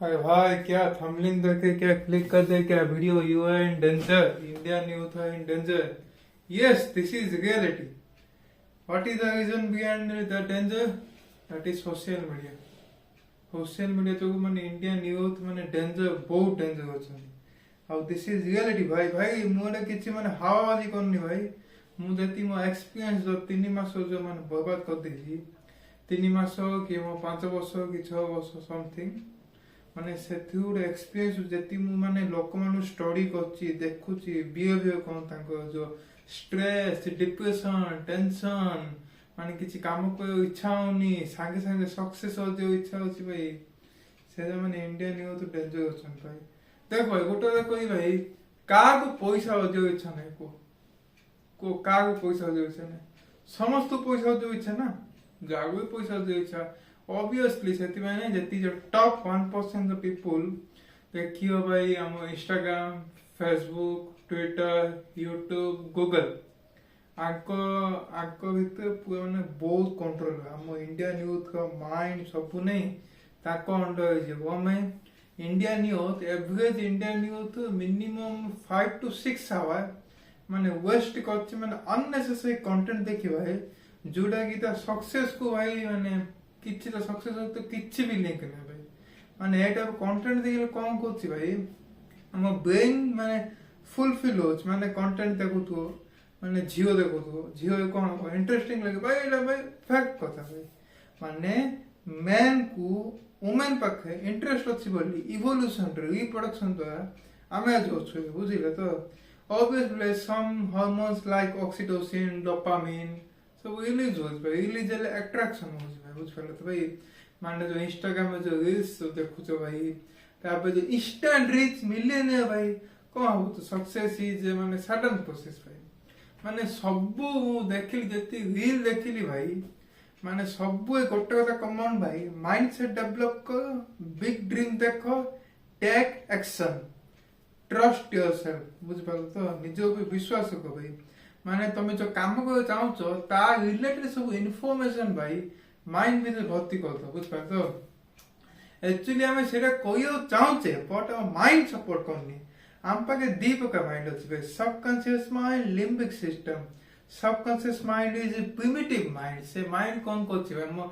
अरे भाई क्या थंबनेल देखे क्या क्लिक कर दे क्या video you are in danger Indian youth are in danger yes this is reality what is the reason behind the danger that is social media जो माने इंडियन यूथ माने डेंजर बहुत डेंजर अछन हाउ दिस इज रियलिटी भाई भाई मोरे किछि माने हावाबाजी करनी भाई मु जति मो एक्सपीरियंस जो 3 मास जो माने बर्बाद कर देछि 3 मास कि मो 5 वर्ष कि 6 वर्ष समथिंग माने सेथि गुड एक्सपीरियंस जेति मु माने लोक मानु स्टडी करछि देखुछि बिहेवियर कोन तांको जो स्ट्रेस डिप्रेशन टेंशन माने किछि काम को इच्छा होनी संगे संगे सक्सेस हो जो इच्छा होछि भाई से माने इंडियन यूथ डेंजर अछन भाई देख भाई गोटे कोई भाई का को पैसा हो जो इच्छा नै को का को पैसा हो जो इच्छा नै समस्त पैसा हो जो इच्छा ना जागो पैसा हो जो इच्छा ऑब्वियसली सेति माने जेति जो टॉप 1% ऑफ पीपल देखियो भाई हम Instagram Facebook Twitter YouTube Google आको आको भीतर पूरा माने बहुत कंट्रोल हम इंडियन यूथ का माइंड सब नहीं ताको अंडर जे वो में Indian youth average Indian youth minimum 5 to 6 hour माने वेस्ट करछि माने अननेसेसरी कंटेंट देखि भाई जोडा की ता सक्सेस को भाई माने किछि तो सक्सेस तो किछि भी लिंक नै भाई माने ए टाइप कंटेंट देखि कोन कोछि भाई हम ब्रेन माने फुलफिल होछ माने कंटेंट देखु तो माने झियो देखो तो झियो कोन इंटरेस्टिंग लगे भाई एटा भाई फैक्ट कथा भाई माने मैन को वुमेन पाखे इंटरेस्ट अछि बोली इवोल्यूशन रिप्रोडक्शन द्वारा आमे जो छु बुझिले तो obviously some hormones like oxytocin dopamine सब रिलीज होछ भाई रिलीज ले अट्रैक्शन होछ भाई बुझ पड़ले तो भाई माने जो इंस्टाग्राम में जो रील्स देखु छो भाई तापर जो इंस्टेंट रीच मिलियन है भाई कोन हो तो सक्सेस इज माने सडन प्रोसेस भाई माने सबु देखिली जति रील देखिली भाई माने सबु गोटे कथा कॉमन भाई माइंडसेट डेवलप कर बिग ड्रीम देखो टेक एक्शन ट्रस्ट योरसेल्फ बुझ पाल तो निजो पे विश्वास को भाई माने तुम जो काम को चाहो छो ता रिलेटेड सब इन्फॉर्मेशन भाई माइंड में भर्ती कर दो बुझ पाल तो एक्चुअली हमें सेटा कोयो चाहो छे बट माइंड सपोर्ट करनी आम पाके दी प्रकार माइंड अछि भाई subconscious mind limbic system subconscious mind is primitive mind से माइंड कोन कोछि भाई मो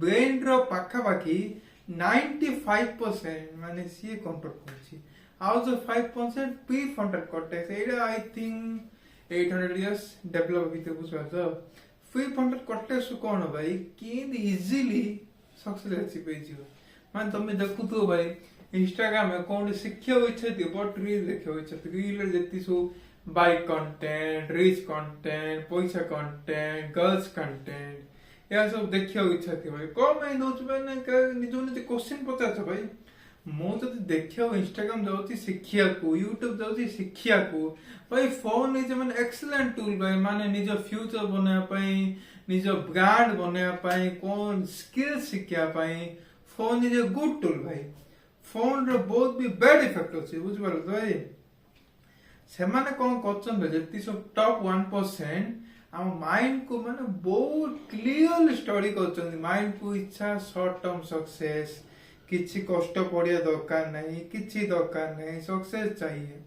ब्रेन रो पाखा पाखी 95% माने सी कंट्रोल कोछि out of 5% pre frontal cortex एटा आई थिंक 800 इयर्स डेवलप हिते बुझा तो प्री फ्रंटल कॉर्टेक्स कोन भाई कि इजीली सक्सेस अचीव पेजियो मान तुम देखु तो भाई इंस्टाग्राम में कौन शिक्षा इच्छा थी बट रील देखो इच्छा थी रील जेती सो बाइक कंटेंट रिच कंटेंट पैसा कंटेंट गर्ल्स कंटेंट या सब देखियो इच्छा थी भाई को मैं दोच मैंने निजो निजे क्वेश्चन पचाछ भाई मो जति देखियो इंस्टाग्राम जाउची शिक्षा को यूट्यूब जाउची शिक्षा को भाई फोन इज माने एक्सीलेंट टूल भाई माने निजो फ्यूचर बना पई निजो ब्रांड बना पई कोन स्किल शिक्षा पई phone is a good tool भाई फोन रो बहुत भी बैड इफेक्ट अछि बुझ पालो भाई से माने कोन करछन जेति सब टॉप 1% हम माइंड को माने बहुत क्लियरली स्टडी करछन माइंड को इच्छा शॉर्ट टर्म सक्सेस किछि कष्ट पड़िया दरकार नहीं किछि दरकार नहीं सक्सेस चाहिए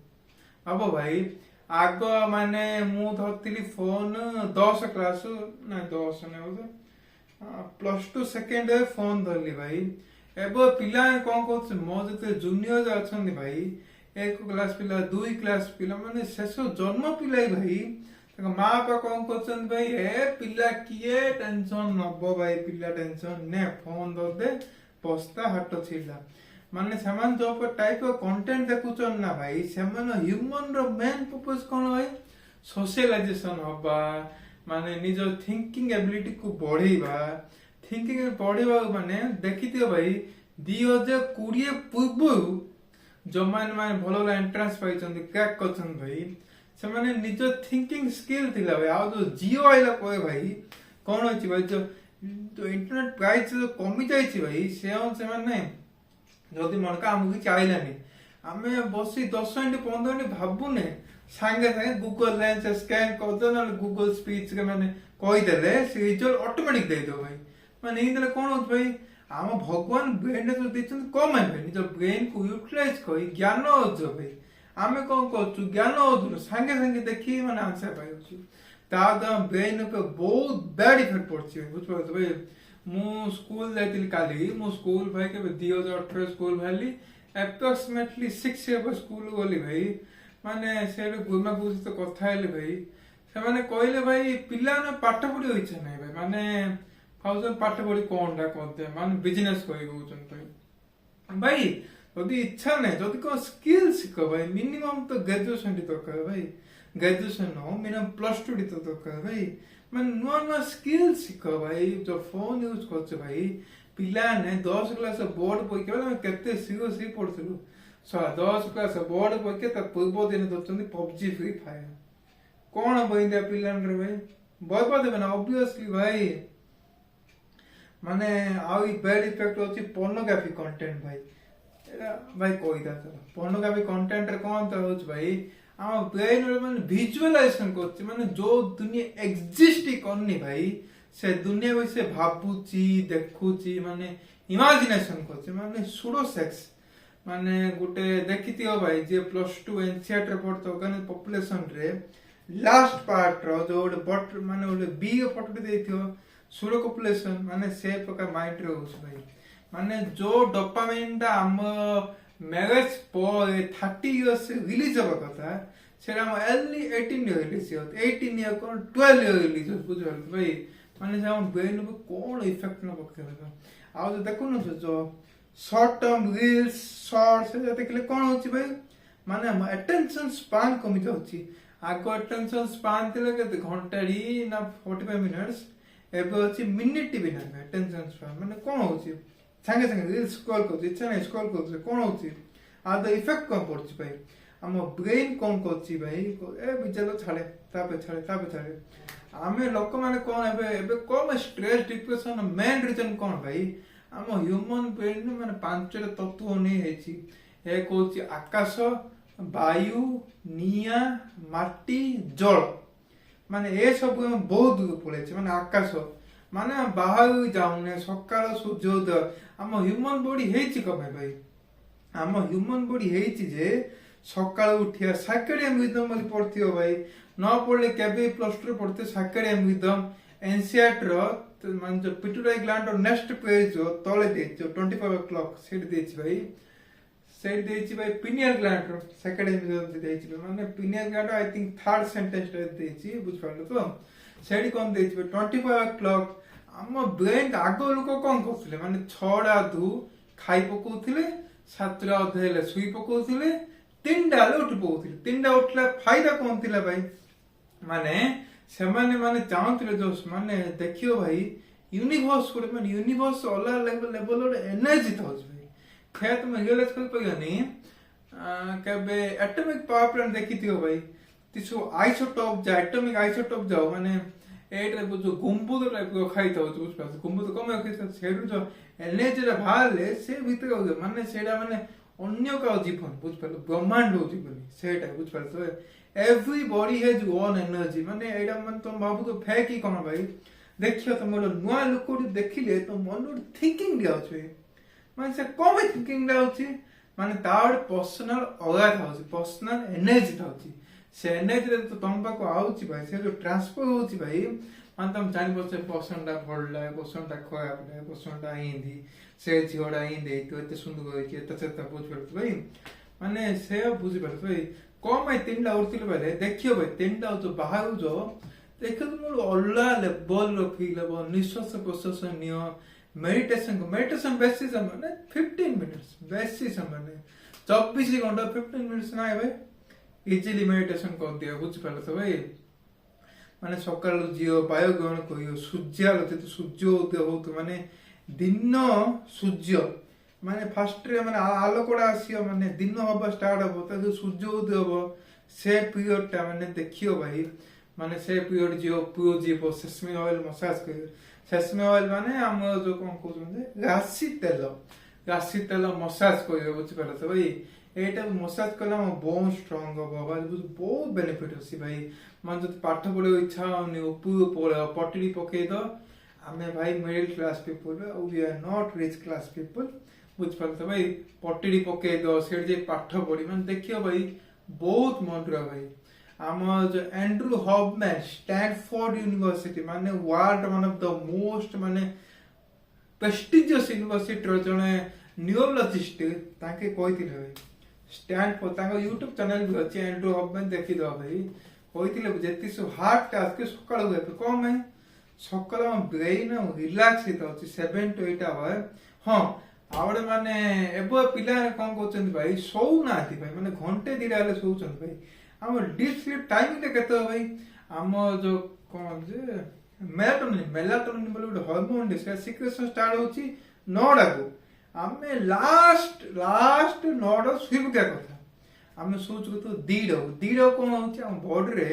अब भाई आग माने मु धरतिली फोन 10 क्लास ना 10 ने हो +2 सेकंड फोन धरली भाई एबो पिला कोन कोछ मो जते जूनियर अछन भाई एक क्लास पिला 2 क्लास पिला माने शेष जन्म पिला भाई तक मां बापा कोन कोछन भाई ए पिला किए टेंशन नबो भाई पिला टेंशन ने फोन दो दे पस्ता हट छिला माने समान जो पर टाइप ऑफ कंटेंट देखुचन ना भाई समान ह्यूमन रो मेन पर्पस कोन भाई सोशलाइजेशन होबा माने निजो थिंकिंग एबिलिटी को बढ़ेबा थिंकिंग बढ़ेबा माने देखिथियो भाई 2020 पूर्व जो माने भलो एंट्रेंस पाइछन क्रैक करछन भाई से माने निजो थिंकिंग स्किल थिला भाई आ जो जियो आइला कोए भाई कोन होछि भाई जो इंटरनेट प्राइस जो कमी जाइछि भाई से माने जदि मनका हमकु चाइलानी आमे बसी 10 मिनिट 15 मिनिट भाबुने संगे संगे गूगल लेंस स्कैन कर दो ना गूगल स्पीच के माने कहि देले से रिजल्ट ऑटोमेटिक दे दो भाई माने इनले कोन हो भाई आम भगवान ब्रेन जो देते कम है भाई निज ब्रेन को यूटिलाइज कर ज्ञान अर्जन भाई आम कौन कर ज्ञान अर्जन सांगे सांगे देखिए मैंने आंसर पाई ताद्वारा ब्रेन उपर बहुत बैड इफेक्ट पड़े बुझिपार भाई मु स्कूल जाइली काली मु स्कूल भाई के 2018 स्कूल बाहरी एप्रोक्सीमेटली 6 इयर स्कूल गली भाई माने से गुरुमा गुरु सहित कथा भाई से कहले भाई पिला पाठ पढ़ी इच्छा नहीं भाई माने भाव पाठ पढ़ी कौन करते माने बिजनेस कर भाई जदि इच्छा नहीं जदि कौन स्किल शिख भाई मिनिमम तो ग्रेजुएशन दरकार भाई ग्रेजुएशन हो मिनिमम +2 तो दरकार भाई माने नुआ नुआ स्किल शिख भाई जो फोन यूज कर भाई पिला ने 10 क्लास बोर्ड परीक्षा केते सीरियसली पढ़ुलु 10 क्लास बोर्ड परीक्षा पूर्व दिन दौरान पबजी फ्री फायर कौन हम इंडिया पिला भाई बर्बाद देवे ना ऑब्वियसली भाई माने आउ बैड इफेक्ट होची पोर्नोग्राफी कंटेंट भाई भाई कोई दा चलो पोर्नोग्राफी कंटेंट रे कौन तो होच भाई हम ब्रेन रे माने विजुअलाइजेशन करछि माने जो दुनिया एग्जिस्ट करनी भाई से दुनिया विषय भाबुची देखुची माने इमेजिनेशन करछि माने सुडो सेक्स माने गुटे देखितियो भाई जे +2 एनसीआर रे पढ़तो गन पॉपुलेशन रे लास्ट पार्ट रो जो गोटे बट माने गोटे बी फोटो देथियो सुडो पॉपुलेशन माने से प्रकार माइंड रे होछ भाई माने जो डोपामाइन ता हम मैरेज पर 30 इयर्स रिलीज होबा कथा सेरा हम एर्ली 18 इयर रिलीज हो 18 इयर को 12 इयर रिलीज हो बुझल भाई माने हम ब्रेन को कोन इफेक्ट न पकड़े आ जो देखो न जो शॉर्ट टर्म रील्स शॉर्ट्स देखले कोन होची भाई माने हम अटेंशन स्पैन कमी जाउची आगो अटेंशन स्पैन थिले के घंटाडी ना 45 मिनिट्स एबे अछि मिनिट भी ना अटेंशन स्पैन माने कोन होची संगे संगे रील्स स्क्रॉल कर इच्छा नहीं स्क्रॉल कर कोन होची आ द इफेक्ट कोन पड़छि भाई हम ब्रेन कोन करछि भाई ए बिचलो छाड़े तापे आमे लोक माने कोन एबे कम स्ट्रेस डिप्रेशन मेन रीजन कोन भाई हम ह्यूमन ब्रेन माने 5 तत्व नै हेछि एक होछि आकाश वायु निया माटी जल माने ए सब बहुत दूर पड़े माने आकाश माने बाहर जाऊने सकाळ सूर्योदय हम ह्यूमन बॉडी हेछि कमे भाई हम ह्यूमन बॉडी हेछि जे सकाळ उठिया सर्केडियन रिदम वाली पड़थियो भाई न पड़ले केबे +2 पड़ते सर्केडियन रिदम एनसीआर रो मान जो पिट्यूटरी ग्लैंड और नेक्स्ट पेज जो तळे देछ 25 o'clock सेट देछ भाई सेट देछ भाई पिनियल ग्लैंड रो सर्केडियन रिदम देछ माने pineal gland I think third sentence देछ बुझ पालो तो सेडी कोन देछ 25 o'clock हम ब्रेन आगो लोक कोन करथिले माने 6टा दु खाई पकोथिले 7टा अधेले सुई पकोथिले 3टा उठ पकोथिले 3टा उठला फायदा कोन थिला भाई माने सेमाने माने चाहथिले जो माने देखियो भाई यूनिवर्स को माने यूनिवर्स ऑल लेवल एनर्जी थाउस भाई खेत में रियलाइज कर पगनी केबे एटॉमिक पावर प्लांट देखिथियो भाई तिसो आइसोटोप जा एटॉमिक आइसोटोप जाओ माने एटा जो गुंबुद टाइप को खाइता हो बुझ पास गुंबुद कम खाइता सेडु जो एनर्जी रे भाले से भीतर हो माने सेडा माने अन्य का जीवन बुझ पालो ब्रह्मांड हो जीवन सेटा बुझ पालो एवरीबॉडी हैज वन एनर्जी माने एडा मन तुम बाबू तो फेक ही कोन भाई देखियो तुम नुआ लोक देखिले तो मन थिंकिंग दिया छै माने से कम थिंकिंग दिया छै माने तार पर्सनल ऑरा थाउची पर्सनल एनर्जी थाउची से एनर्जी तो तुम पाको आउची भाई से जो ट्रांसफर होची भाई मान तुम जानि बसे पर्सनटा भडला पर्सनटा खराब है पर्सनटा हिंदी से झियोडा हिंदी तो एते सुंदर होय कि तसे त बुझ पड़त भाई माने से बुझ पड़त भाई कम आई 3टा उठतिल भाई देखियो भाई 3टा जो बाहर जो देखो तुम अल्लाह लेवल रो फील हो निश्वास प्रश्वास नियो मेडिटेशन बेसिस माने 15 मिनट्स बेसिस माने 24 घंटा 15 मिनट्स ना भाई इजिली मेडिटेशन कर दिया बुझ पालो तो भाई माने सकाळ जियो वायु ग्रहण करियो सूर्य आलोक तो सूर्य उदय हो तो माने दिन सूर्य माने फर्स्ट रे माने आलोकड़ा आसियो माने दिन होबा स्टार्ट हो तो जो सूर्य उदय हो से पीरियड ता माने देखियो भाई माने से पीरियड जियो पुयो जीव सेसमी ऑयल मसाज करियो सेसमी ऑयल माने हम जो कोन कहउछन राशि तेल मसाज करियो बुझ पालो तो भाई एटा मसाज कला बहुत स्ट्रांग हो बहुत बेनिफिट होसी भाई मान जो पाठ पढ़े इच्छा होनी उपु पढ़े पटड़ी पके दो आमे भाई middle class people we are not rich class people बुझिपार भाई पटिड़ी पकई दो से जे पाठ पढ़ी मैंने देखियो भाई बहुत मन रहा भाई आम जो एंड्रू हॉफमैन स्टैनफोर्ड यूनिवर्सिटी माने world one of the most माने प्रेस्टिजियस यूनिवर्सिटी जड़े न्यूरोलॉजिस्ट ताके कहिथिले भाई स्टैनफोर्ड ताको यूट्यूब चैनल भी अछि एंड्रू हॉफमैन देखि दो भाई कहिथिले जेति सब हार्ट टास्क सकाळ हुए कम है सकाळ ब्रेन रिलैक्स हेता अछि 7 to 8 आवर हां आवड़े माने एबो पिला कोन कहउछन भाई सौ नाथि भाई माने घंटे दिरा हले सोउछन भाई हम डीप स्लीप टाइमिंग रे केते भाई हम जो कोन जे मेलाटोनिन बोले ଗୋଟେ हार्मोन से सिक्रेशन स्टार्ट होची 9 को हमें लास्ट 9 स्वीप क्या कथा हमें सोच को तो दीड कोन होची हम बॉडी रे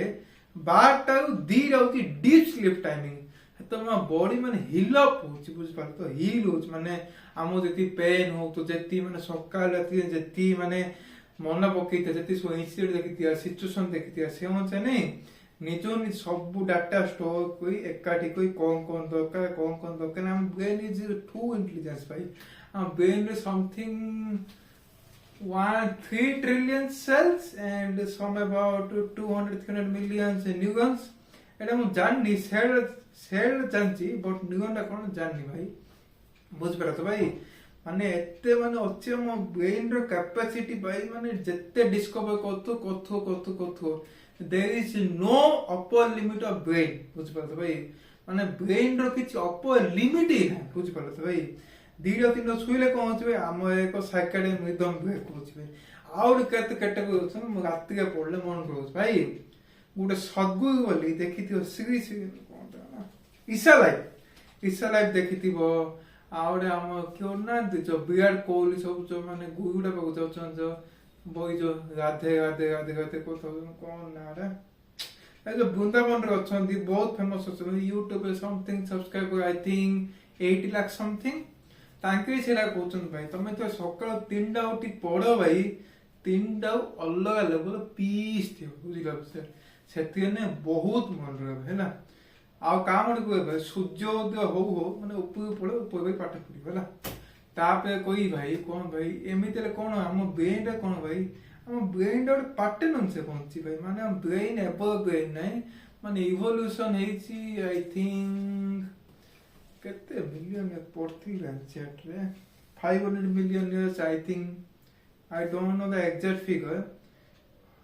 12 दीड होची डीप स्लीप टाइमिंग तो मा बॉडी माने हिल अप होची बुझ पार तो हिल होची माने आमो जति पेन हो तो जति माने सकाळ राती जति माने मन पकईते जति सो इंसिडेंट देखितिया सिचुएशन देखितिया से होचे नै निजो नि सब डाटा स्टोर कोई एकाठी कोई कोन दरकार हम ब्रेन इज टू इंटेलिजेंस भाई हम ब्रेन रे something 3 trillion cells and some about 200-300 million neurons एटा मु जाननी सेल जानची बट न्यूरन कोन जाननी भाई बुझ पार तो भाई माने एते माने अच्छे मो ब्रेन रो कैपेसिटी भाई माने जत्ते डिस्कवर कथो there is no upper limit of brain बुझ पार तो भाई माने ब्रेन रो किछ अपर लिमिट ही है बुझ पार तो भाई दीड तीन सुइले कोन होछ भाई हम एक साइकेडियम रिदम ब्रेक होछ भाई और केते को होछ राति के पड़ले मन रोज भाई गोटे सद्गुरु बोली देखिथियो सीरीज कोन ईशा लाइफ देखिथिबो आउडे हम क्यों ना जो विराट कोहली सब जो माने गुरुडा पाको जाउछन जो बई जो राधे को तो कोन ना रे ए जो वृंदावन रे अछंती बहुत फेमस अछन YouTube पे something subscriber I think 80 lakh something तांके सेला कहउछन भाई तमे तो सकाळ 3टा उठी पढो भाई 3टा अलग लेवल पीस थियो बुझिला सेति ने बहुत मन रे हैला आ काम को सूर्योदय हो माने ऊपर पड़े ऊपर पाठ पड़ी है तापे कोई भाई कौन भाई एमिते कौन हम ब्रेन रे कौन भाई हम ब्रेन रे पैटर्न से पहुंची भाई माने हम ब्रेन एबो ब्रेन नहीं माने इवोल्यूशन हेची आई थिंक केते मिलियन पड़ती चैट रे 500 million years I think I don't know the exact figure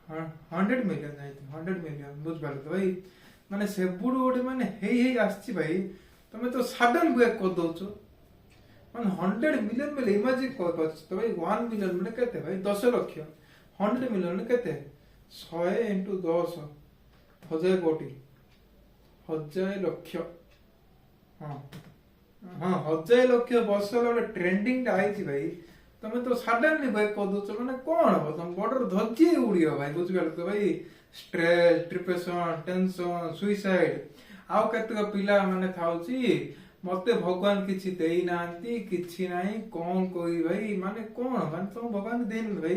100 million I think 100 million बुझ पार तो भाई माने सेबुड गोटे माने हे आछि भाई तमे तो सडन ब्रेक कर दोछो माने 100 मिलियन में इमेजिन कर पाछ तो भाई 1 मिलियन माने केते भाई 10 लाख 100 मिलियन माने केते 100 into 10 1000 कोटी 1000 लाख हां 1000 लाख वर्ष वाला ट्रेंडिंग आइछि भाई तमे तो सडनली ब्रेक कर दोछो माने कोन हो तुम बॉर्डर धज्जी उड़ियो भाई बुझ गेल तो भाई स्ट्रेस डिप्रेशन टेंशन सुइसाइड आउ केतक पिला माने थाउची मते भगवान किछि देई नांती किछि नाही कोन कोई भाई माने कोन माने तुम भगवान देन भाई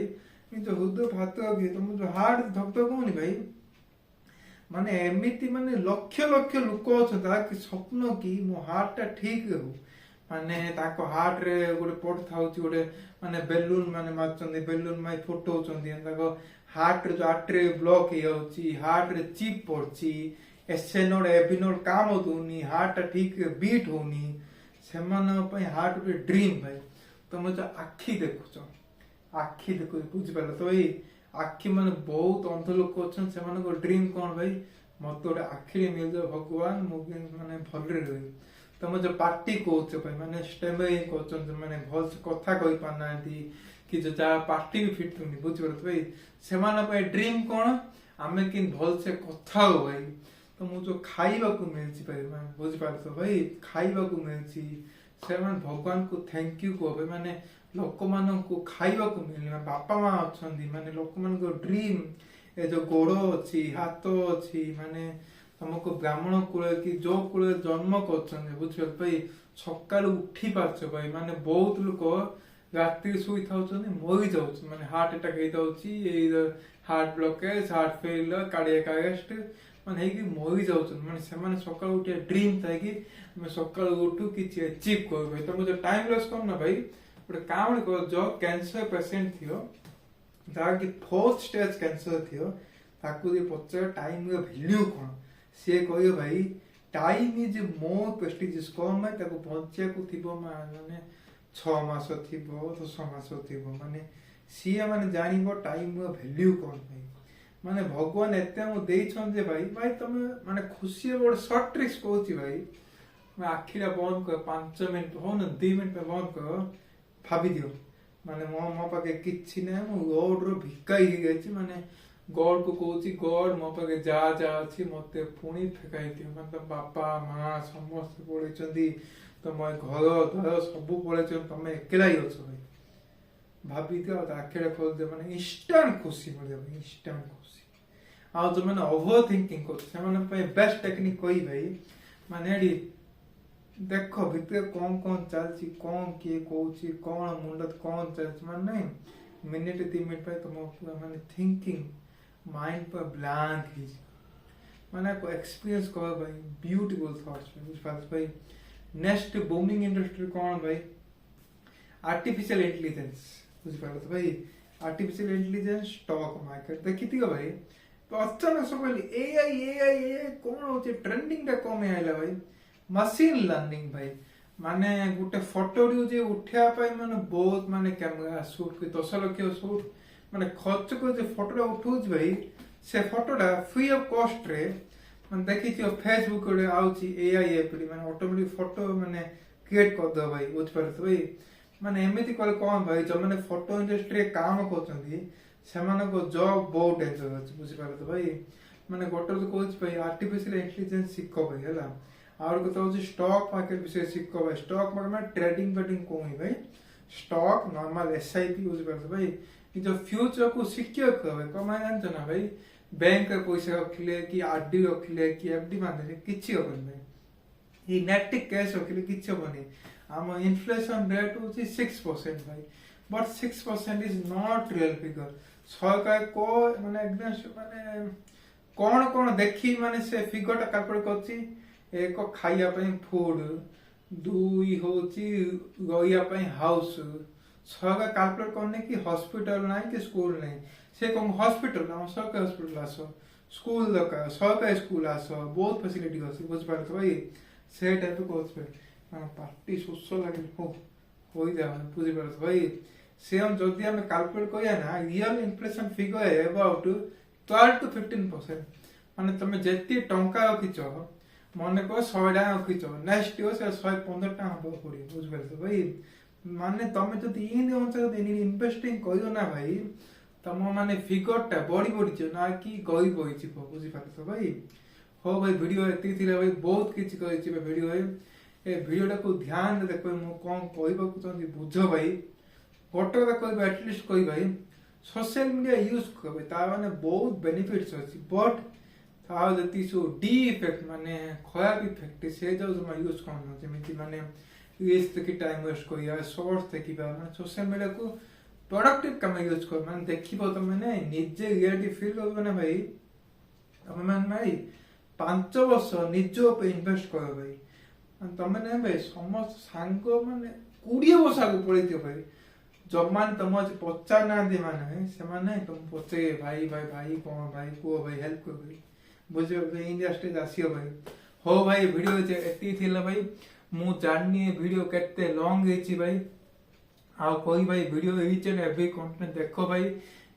जो हृदय भात अभी तुम जो हार्ट धक कोनी भाई माने एमिति माने लक्ष लक्ष लोक अछता कि स्वप्न की मो हार्ट ता ठीक रहू माने ताको हार्ट रे गोटे पट थाउची गोटे माने बेलून माने माचंदी बेलून माई फोटो चंदी ताको हार्ट रे जो आर्टरी ब्लॉक हे हार्ट रे चिप पड़ची एसएनोड एबिनोड काम होनी हार्ट ठीक बीट होनी से हार्ट गोटे ड्रीम भाई तुम जो आखि देखुच आखि देखु बुझ पार तो भाई आखि माने बहुत अंध लोक अच्छन से ड्रीम कौन भाई मत गोटे आखिरी मिल जाए भगवान मुझे माने भल रही तुम जो पार्टी कौच भाई माने स्टेमिंग कर माने भल से कथा कहि पाना कि जो जा पार्टी भी फिट होनी बुझ पार भाई से ड्रीम कौन आमे कि भल से कथा हो भाई तो मुझे खाइबा को मिलची भाई बुझ पार तो भाई खाइबा को मिलची से भगवान को थैंक यू को माने लोक मान को खाइबा को मिलनी बापा माँ अच्छा माने लोक मान को ड्रीम ए जो गोड़ अच्छी हाथ अच्छी माने तुमको ब्राह्मण कूल कि जो कूल जन्म कर बुझ भाई सकाल उठी पार्छ भाई माने बहुत लोक राति शुई था मरी जाऊँ माने हार्ट अटैक हो heart blockage heart failure cardiac arrest ମାନେ ହେଇକି ମରି ଯାଉଛନ୍ତି ମାନେ ସେମାନେ ସକାଳୁ ଉଠିବା ଡ୍ରିମ୍ ଥାଏ କି ଆମେ ସକାଳୁ ଉଠୁ କିଛି ଆଚିଭ୍ କରୁ ଭାଇ ତମେ ଯୋଉ ଟାଇମ୍ ଲସ୍ କର ନା ଭାଇ ଗୋଟେ କାମ କର ଯୋଉ କ୍ୟାନ୍ସର ପେସେଣ୍ଟ ଥିବ ଯାହାକି 4th ଷ୍ଟେଜ୍ କ୍ୟାନ୍ସର ଥିବ ତାକୁ ଯଦି ପଚାର ଟାଇମ୍ର ଭ୍ୟାଲ୍ୟୁ କ'ଣ ସିଏ କହିବ ଭାଇ ଟାଇମ୍ ଇଜ୍ ମୋର୍ ପ୍ରେଷ୍ଟିଜିୟସ୍ କ'ଣ ପାଇଁ ତାକୁ ବଞ୍ଚିବାକୁ ଥିବ ମାନେ 6 ମାସ ଥିବ 10 ମାସ ଥିବ ମାନେ ସିଏ ମାନେ ଜାଣିବ ଟାଇମ୍ର ଭ୍ୟାଲ୍ୟୁ କ'ଣ ପାଇଁ ମାନେ ଭଗବାନ ଏତେ ଆମକୁ ଦେଇଛନ୍ତି ଯେ ଭାଇ ଭାଇ ତମେ ମାନେ ଖୁସି ହେବ ଗୋଟେ ସର୍ଟ ଟ୍ରିକ୍ସ କହୁଛି ଭାଇ ଆଖିଟା ବନ୍ଦ କର 5 ମିନିଟ୍ ହଉ ନା 2 ମିନିଟ୍ ପାଇଁ ବନ୍ଦ କର ଭାବିଦିଅ ମାନେ ମୋ ପାଖେ କିଛି ନାହିଁ ମୁଁ ଗଡ୍ର ଭିକାରୀ ହେଇଯାଇଛି ମାନେ ଗଡ୍ କୁ କହୁଛି ଗଡ୍ ମୋ ପାଖେ ଯାହା ଯାହା ଅଛି ମତେ ପୁଣି ଫେକାଇ ଦିଅ ମାନେ ତମ ବାପା ମା ସମସ୍ତେ ପଳେଇଛନ୍ତି ତମ ଘର ଦ୍ୱାର ସବୁ ପଳେଇଛନ୍ତି ତମେ ଏକଲା ହିଁ ଅଛ ଭାଇ ଭାବିଦିଅ ଆଉ ଆଖିଟା ଖୋଲିଦିଅ ମାନେ ଇନଷ୍ଟାଣ୍ଟ ଖୁସି ମିଳିବ ଇନଷ୍ଟାଣ୍ଟ ଖୁସି ଆଉ ଯୋଉମାନେ ଓଭର ଥିଙ୍କିଂ କରୁଛ ସେମାନଙ୍କ ପାଇଁ ବେଷ୍ଟ ଟେକ୍ନିକ୍ କହିବି ଭାଇ ମାନେ ଏଠି ଦେଖ ଭିତରେ କ'ଣ ଚାଲିଛି କ'ଣ କିଏ କହୁଛି କ'ଣ ମୁଣ୍ଡରେ କ'ଣ ଚାଲିଛି ମାନେ ନାଇଁ ମିନିଟ୍ 2 ମିନିଟ୍ ପାଇଁ ତମ ପୁରା ମାନେ ଥିଙ୍କିଂ ମାଇଣ୍ଡ ପୁରା ବ୍ଲାଙ୍କ ହେଇଯିବ ମାନେ ଏକ୍ସପିରିଏନ୍ସ କର ଭାଇ ବ୍ୟୁଟିଫୁଲ ଥଟ୍ସ ବୁଝିପାରୁଛ ଭାଇ ନେକ୍ସଟ ବୁମିଂ ଇଣ୍ଡଷ୍ଟ୍ରି କ'ଣ ଭାଇ ଆର୍ଟିଫିସିଆଲ ଇଣ୍ଟେଲିଜେନ୍ସ ବୁଝିପାରୁଛ ଭାଇ ଆର୍ଟିଫିସିଆଲ ଇଣ୍ଟେଲିଜେନ୍ସ ଷ୍ଟକ୍ ମାର୍କେଟ ଦେଖିଥିବ ଭାଇ ଅଚାନକ ସବୁ ଏଆଇ କ'ଣ ହଉଛି ଟ୍ରେଣ୍ଡିଂଟା କ'ଣ ଆଇଲା ଭାଇ मशीन लर्निंग भाई माने गोटे फोटो जे उठा माने बहुत माने कैमरा शूट 10 लाख शूट माने खर्च कर जे फोटोटा उठौछ भाई से फोटोटा फ्री ऑफ कॉस्ट रे माने देखि फेसबुक रे आउची एआई ऐप रे माने ऑटोमेटिक फोटो माने क्रिएट कर दो भाई बुझ परत भाई माने एमिति करे कोन भाई जो माने फोटो इंडस्ट्री रे काम करछंती सेमाने को जॉब बहुत डेंजर अछि बुझ परत भाई माने गोटे तो कहछ भाई आर्टिफिशियल इंटेलिजेंस सिखो भाई हला और कथा हूँ स्टॉक मार्केट विषय शिख भाई स्टॉक मार्केट में ट्रेडिंग बेटिंग कौन भाई स्टॉक नॉर्मल SIP बुझिपार भाई जो फ्यूचर को सिक्योर कर भाई कौन जानते ना भाई बैंक पैसा रखिले कि RD रखिले कि FD बांधिले किछि होबन भाई ये नेटिक कैश रखिले किछि होबनी आम इन्फ्लेशन रेट होची 6% भाई but 6% is not real figure सरकार को माने एग्जास्ट माने कौन देखी माने से फिगरटा कैलकुलेट करछि एक खाइया फुड 2 होची रहिया हाउस सरकार कैलकुलेट करने की हॉस्पिटल नहीं कि स्कूल नहीं से कौन हॉस्पिटल सरकारी हॉस्पिटल आस स्कूल दरकार सरकारी स्कूल आस बहुत फैसिलिटी अच्छी बुझिपार भाई से टाइप को पार्टी शोष लगे हो जाए बुझिपार भाई से जदि आम कैलकुलेट करिया ना real inflation figure about 12 to 15% माने तुम जेती टंका रखिच मन को 100 टाँग रखिच नेक्स्ट इयर से 115 टाँग पड़े बुझिपार भाई माने तुम जो इन अनुसार इन्वेस्टिंग कर ना भाई तुम माने फिगरटा बढ़ी ना कि गई बही बुझिपार भाई हो भाई वीडियो एति भाई बहुत किसी वीडियो ए वीडियोटा को ध्यान दे देखो मु कौन कहबाकू चाहती बुझ भाई गोटे कह एटलिस्ट कह भाई सोशल मीडिया यूज कर भाई तार माने बहुत बेनिफिट्स अच्छी बट तार जति सो डी इफेक्ट माने खराब इफेक्ट से जो यूज करना जमी माने रील्स देखी टाइम वेस्ट करिया शॉर्ट्स देखिबा माने सोशल मीडिया को प्रोडक्टिव काम यूज कर माने देखिबो त माने निजे रियलिटी फील करबो ना भाई तमे माने भाई 5 वर्ष निज पे इन्वेस्ट कर भाई तमे ना भाई समस्त सांग माने 20 वर्ष आगे पड़े भाई जब मान तुम आज पचार ना दे माने से माने तुम पचे भाई भाई भाई कौन भाई को भाई हेल्प कर भाई बुझे इंडिया स्टेज आसियो भाई हो भाई वीडियो एती थिला भाई मु जाननी वीडियो केते लॉन्ग हेची भाई आ कोई भाई video each and every content देखो भाई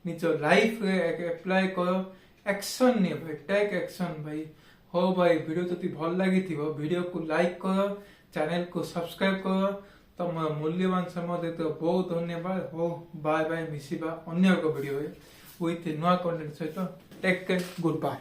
निज लाइफ रे अप्लाई करो एक्शन ने भाई टेक एक्शन भाई हो भाई वीडियो जति भल लागि थिबो वीडियो को लाइक करो चैनल को सब्सक्राइब करो तुम मूल्यवान समय देते बहुत धन्यवाद हो बाय बाय मिसिबा अन्य एक वीडियो विथ नुआ कंटेंट सहित टेक केयर गुड बाय।